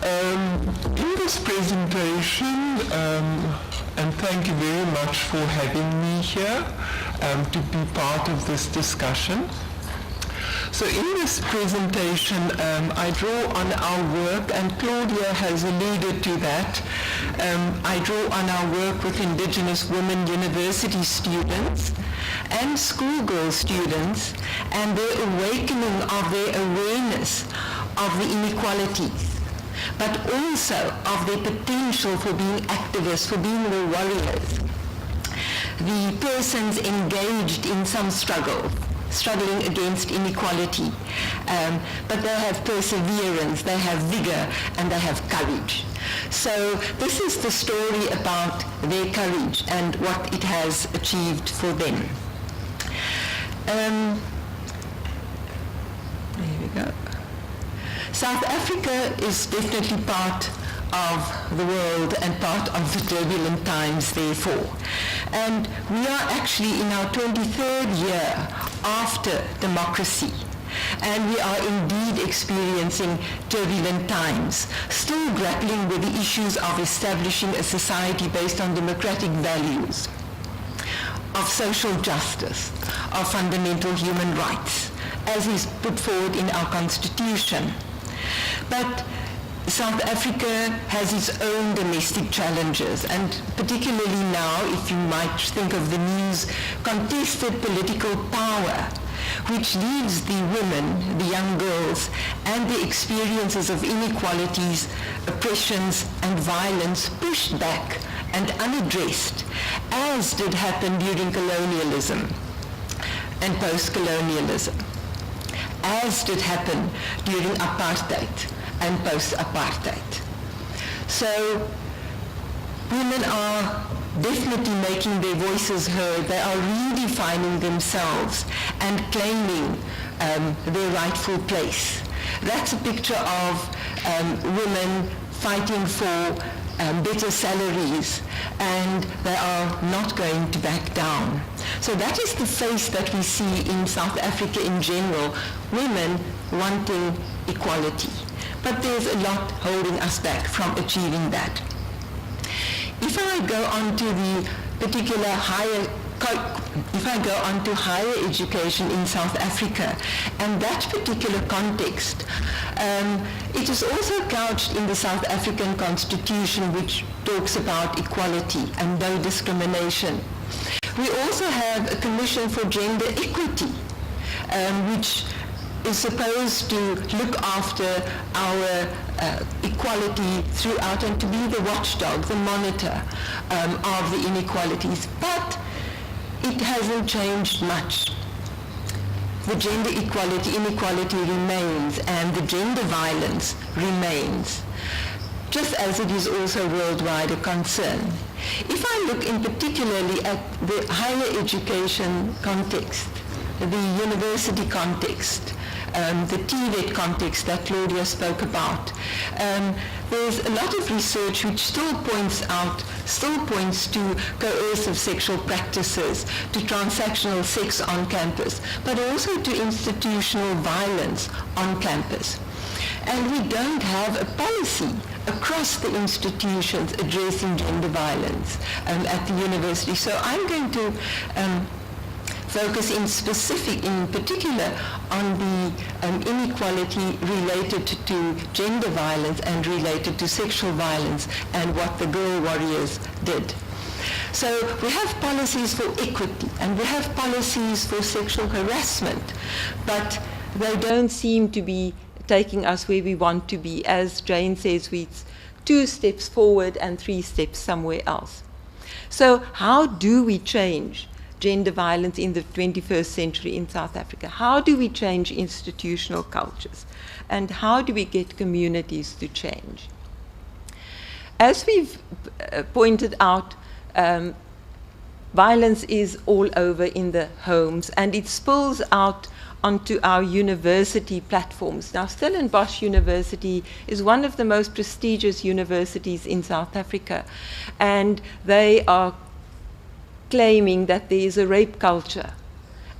In this presentation, and thank you very much for having me here to be part of this discussion. So in this presentation, I draw on our work, and Claudia has alluded to that. I draw on our work with Indigenous women university students and schoolgirl students and their awakening of their awareness of the inequalities, but also of their potential for being activists, for being the warriors, the persons engaged in some struggling against inequality, but they have perseverance, they have vigor, and they have courage. So this is the story about their courage and what it has achieved for them. There we go. South Africa is definitely part of the world and part of the turbulent times, therefore. And we are actually in our 23rd year after democracy. And we are indeed experiencing turbulent times, still grappling with the issues of establishing a society based on democratic values, of social justice, of fundamental human rights, as is put forward in our constitution. But South Africa has its own domestic challenges, and particularly now, if you might think of the news, contested political power, which leaves the women, the young girls, and the experiences of inequalities, oppressions, and violence pushed back and unaddressed, as did happen during colonialism and post-colonialism, as did happen during apartheid and post-apartheid. So women are definitely making their voices heard. They are redefining themselves and claiming their rightful place. That's a picture of women fighting for better salaries, and they are not going to back down. So that is the face that we see in South Africa in general, women wanting equality. But there's a lot holding us back from achieving that. If I go on to the particular higher education in South Africa, and that particular context, it is also couched in the South African Constitution, which talks about equality and no discrimination. We also have a Commission for Gender Equity, which is supposed to look after our equality throughout and to be the watchdog, the monitor of the inequalities. But it hasn't changed much. The gender inequality remains, and the gender violence remains, just as it is also worldwide a concern. If I look in particularly at the higher education context, the university context, the TVET context that Claudia spoke about, there's a lot of research which still points to coercive sexual practices, to transactional sex on campus, but also to institutional violence on campus. And we don't have a policy across the institutions addressing gender violence at the university. So I'm going to focus in particular on the inequality related to gender violence and related to sexual violence and what the girl warriors did. So we have policies for equity and we have policies for sexual harassment, but they don't seem to be taking us where we want to be. As Jane says, it's 2 steps forward and 3 steps somewhere else. So how do we change gender violence in the 21st century in South Africa? How do we change institutional cultures? And how do we get communities to change? As we've pointed out, violence is all over in the homes, and it spills out onto our university platforms. Now, Stellenbosch University is one of the most prestigious universities in South Africa, and they are claiming that there is a rape culture,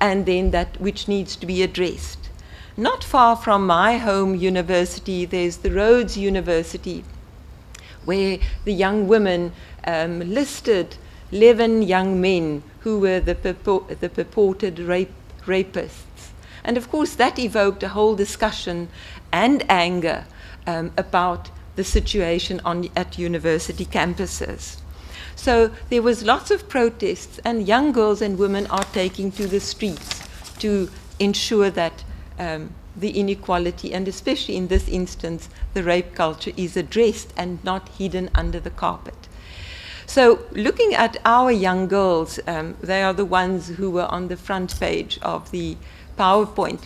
and then that which needs to be addressed. not far from my home university, there's the Rhodes University, where the young women listed 11 young men who were the purported rapists. And of course that evoked a whole discussion and anger about the situation at university campuses. So there was lots of protests, and young girls and women are taking to the streets to ensure that the inequality, and especially in this instance, the rape culture, is addressed and not hidden under the carpet. So looking at our young girls, they are the ones who were on the front page of the PowerPoint.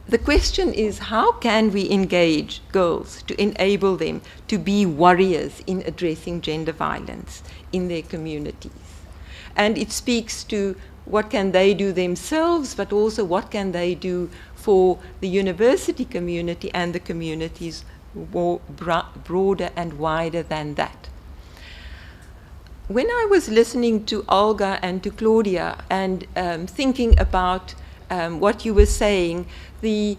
The question is, how can we engage girls to enable them to be warriors in addressing gender violence in their communities? And it speaks to what can they do themselves, but also what can they do for the university community and the communities more broader and wider than that. When I was listening to Olga and to Claudia and thinking about what you were saying, the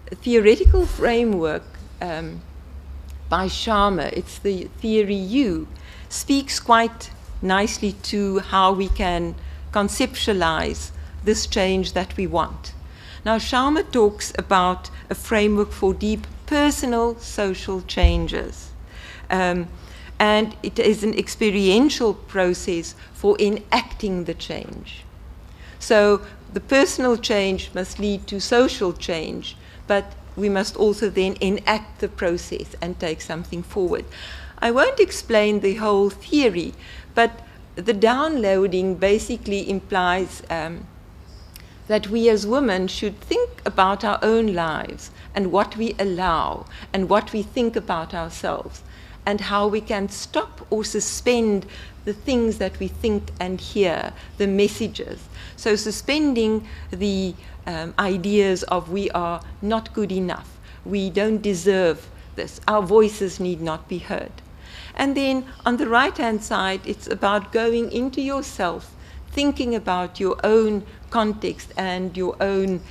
theoretical framework by Sharma, it's the theory U, speaks quite nicely to how we can conceptualize this change that we want. Now, Sharma talks about a framework for deep personal social changes. And it is an experiential process for enacting the change. So the personal change must lead to social change, but we must also then enact the process and take something forward. I won't explain the whole theory, but the downloading basically implies that we as women should think about our own lives and what we allow and what we think about ourselves, and how we can stop or suspend the things that we think and hear, the messages. So suspending the ideas of we are not good enough, we don't deserve this, our voices need not be heard. And then on the right-hand side, it's about going into yourself, thinking about your own context and your own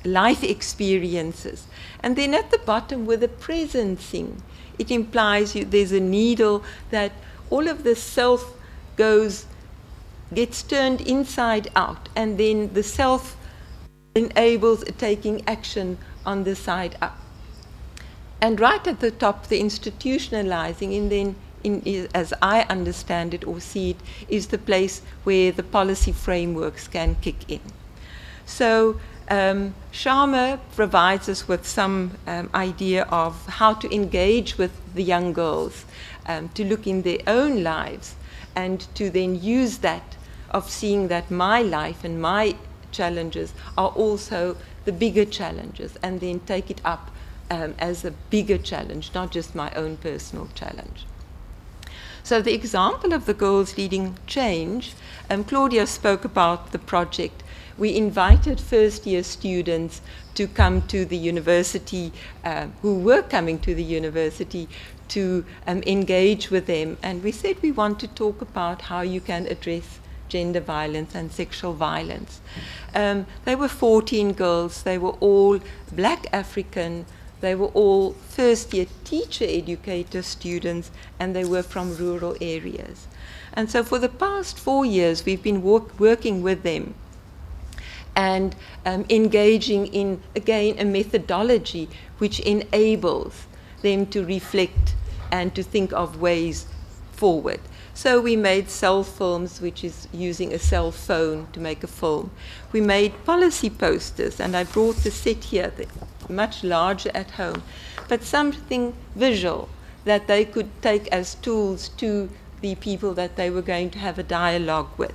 life experiences. And then at the bottom with the presencing, it implies there's a needle that all of the self gets turned inside out, and then the self enables taking action on the side up. And right at the top, the institutionalizing, and then as I understand it or see it, is the place where the policy frameworks can kick in. So Sharma provides us with some idea of how to engage with the young girls, to look in their own lives, and to then use that of seeing that my life and my challenges are also the bigger challenges, and then take it up as a bigger challenge, not just my own personal challenge. So the example of the Girls Leading Change, Claudia spoke about the project. We invited first-year students to come to the university, who were coming to the university, to engage with them. And we said we want to talk about how you can address gender violence and sexual violence. They were 14 girls. They were all Black African. They were all first-year teacher-educator students, and they were from rural areas. And so for the past 4 years, we've been working with them and engaging in, again, a methodology which enables them to reflect and to think of ways forward. So we made cell films, which is using a cell phone to make a film. We made policy posters, and I brought the set here, much larger at home, but something visual that they could take as tools to the people that they were going to have a dialogue with.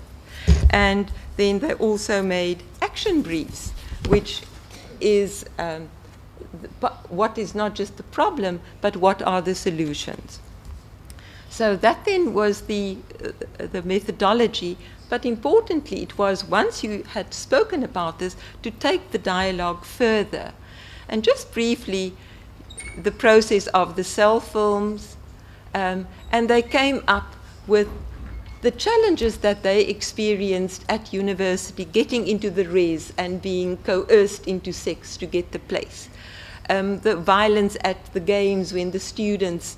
And then they also made action briefs, which is what is not just the problem, but what are the solutions. So that then was the methodology, but importantly it was, once you had spoken about this, to take the dialogue further. And just briefly, the process of the cell films, and they came up with the challenges that they experienced at university, getting into the res and being coerced into sex to get the place. The violence at the games when the students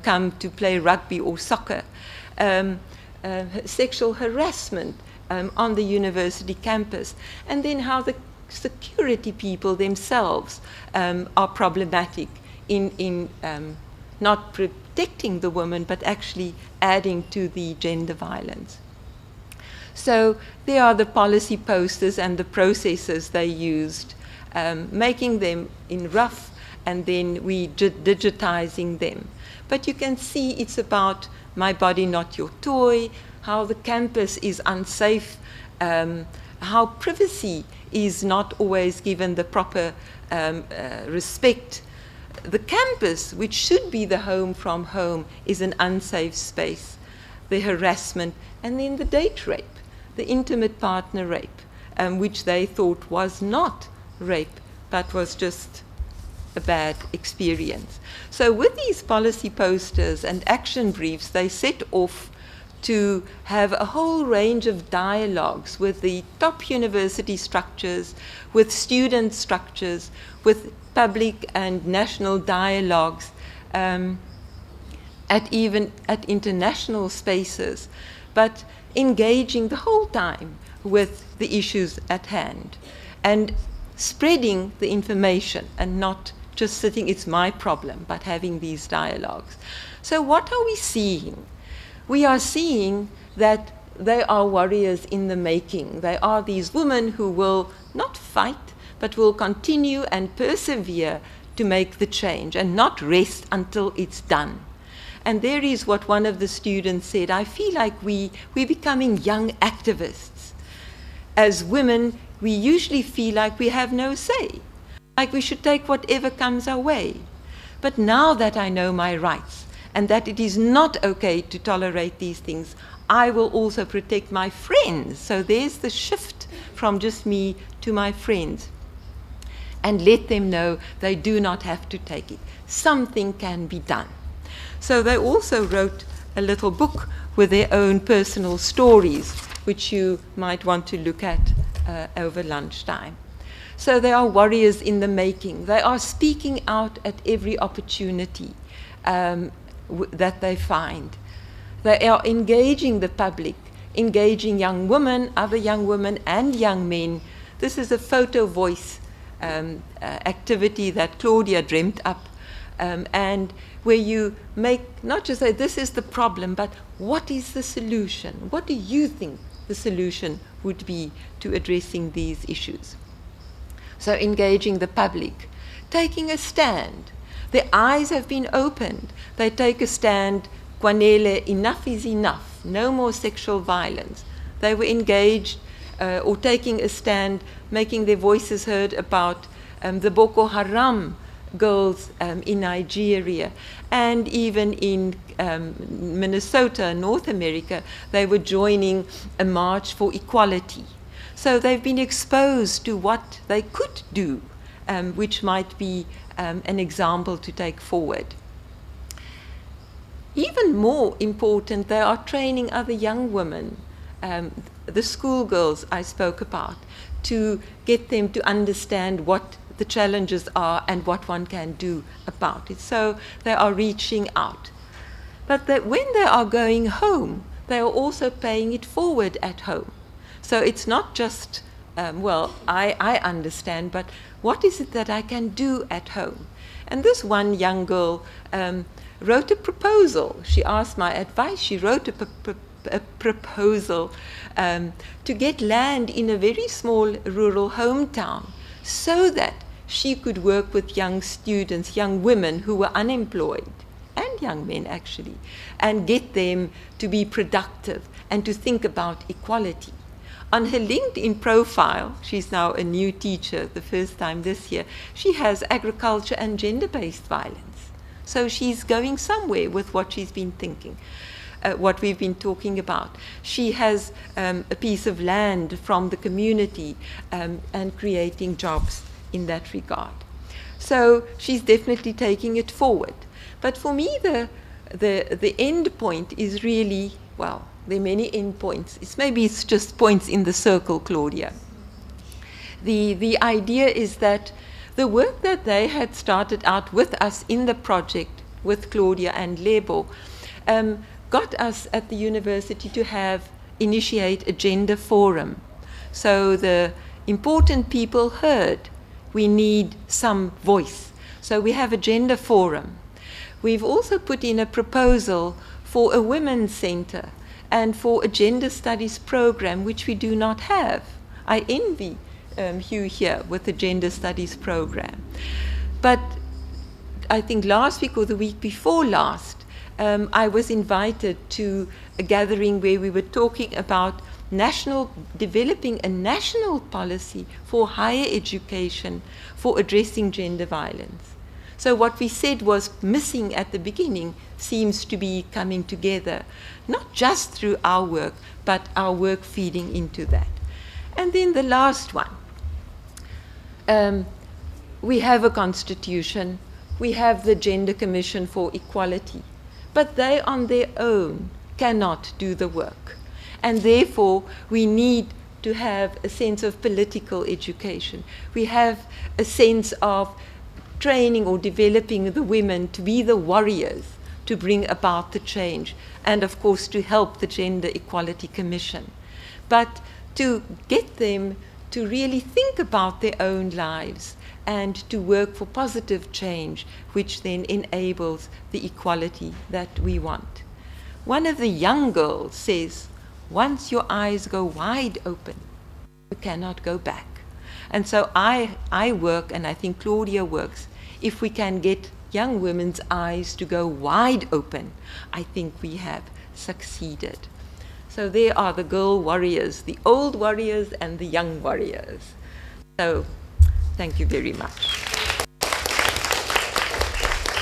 come to play rugby or soccer. Sexual harassment on the university campus. And then how the security people themselves are problematic in not protecting the woman, but actually adding to the gender violence. So there are the policy posters and the processes they used, making them in rough, and then we digitizing them. But you can see it's about my body, not your toy, how the campus is unsafe, how privacy is not always given the proper respect. The campus, which should be the home from home, is an unsafe space. The harassment, and then the date rape, the intimate partner rape, which they thought was not rape, but was just a bad experience. So with these policy posters and action briefs, they set off to have a whole range of dialogues with the top university structures, with student structures, with public and national dialogues, at international spaces, but engaging the whole time with the issues at hand and spreading the information and not just sitting, it's my problem, but having these dialogues. So what are we seeing? We are seeing that they are warriors in the making. They are these women who will not fight, but will continue and persevere to make the change and not rest until it's done. And there is what one of the students said, I feel like we're becoming young activists. As women, we usually feel like we have no say, like we should take whatever comes our way. But now that I know my rights and that it is not okay to tolerate these things, I will also protect my friends. So there's the shift from just me to my friends. And let them know they do not have to take it. Something can be done. So they also wrote a little book with their own personal stories, which you might want to look at over lunchtime. So they are warriors in the making. They are speaking out at every opportunity that they find. They are engaging the public, engaging young women, other young women, and young men. This is a photo voice activity that Claudia dreamt up, and where you make, not just say this is the problem, but what is the solution? What do you think the solution would be to addressing these issues? So engaging the public, taking a stand. Their eyes have been opened. They take a stand. Kwanele, enough is enough. No more sexual violence. They were engaged or taking a stand, making their voices heard about the Boko Haram girls in Nigeria, and even in Minnesota, North America, they were joining a march for equality. So they've been exposed to what they could do, which might be an example to take forward. Even more important, they are training other young women, the schoolgirls I spoke about, to get them to understand what the challenges are and what one can do about it. So they are reaching out. But when they are going home, they are also paying it forward at home. So it's not just, well, I understand, but what is it that I can do at home? And this one young girl wrote a proposal. She asked my advice. She wrote a proposal to get land in a very small rural hometown so that she could work with young students, young women who were unemployed, and young men actually, and get them to be productive and to think about equality. On her LinkedIn profile, she's now a new teacher, the first time this year, she has agriculture and gender-based violence. So she's going somewhere with what she's been thinking, what we've been talking about. She has a piece of land from the community and creating jobs in that regard. So she's definitely taking it forward. But for me, the end point is really, well, there are many endpoints. Maybe it's just points in the circle, Claudia. The idea is that the work that they had started out with us in the project, with Claudia and Lebo, got us at the university to initiate a gender forum. So the important people heard we need some voice. So we have a gender forum. We've also put in a proposal for a women's center and for a gender studies program, which we do not have. I envy Hugh here with the gender studies program. But I think last week or the week before last, I was invited to a gathering where we were talking about developing a national policy for higher education for addressing gender violence. So what we said was missing at the beginning seems to be coming together, not just through our work, but our work feeding into that. And then the last one. We have a constitution, we have the Gender Commission for Equality, but they on their own cannot do the work. And therefore, we need to have a sense of political education. We have a sense of training or developing the women to be the warriors to bring about the change, and of course to help the Gender Equality Commission. But to get them to really think about their own lives and to work for positive change, which then enables the equality that we want. One of the young girls says, once your eyes go wide open, you cannot go back. And so I work, and I think Claudia works, if we can get young women's eyes to go wide open, I think we have succeeded. So there are the girl warriors, the old warriors and the young warriors. So thank you very much.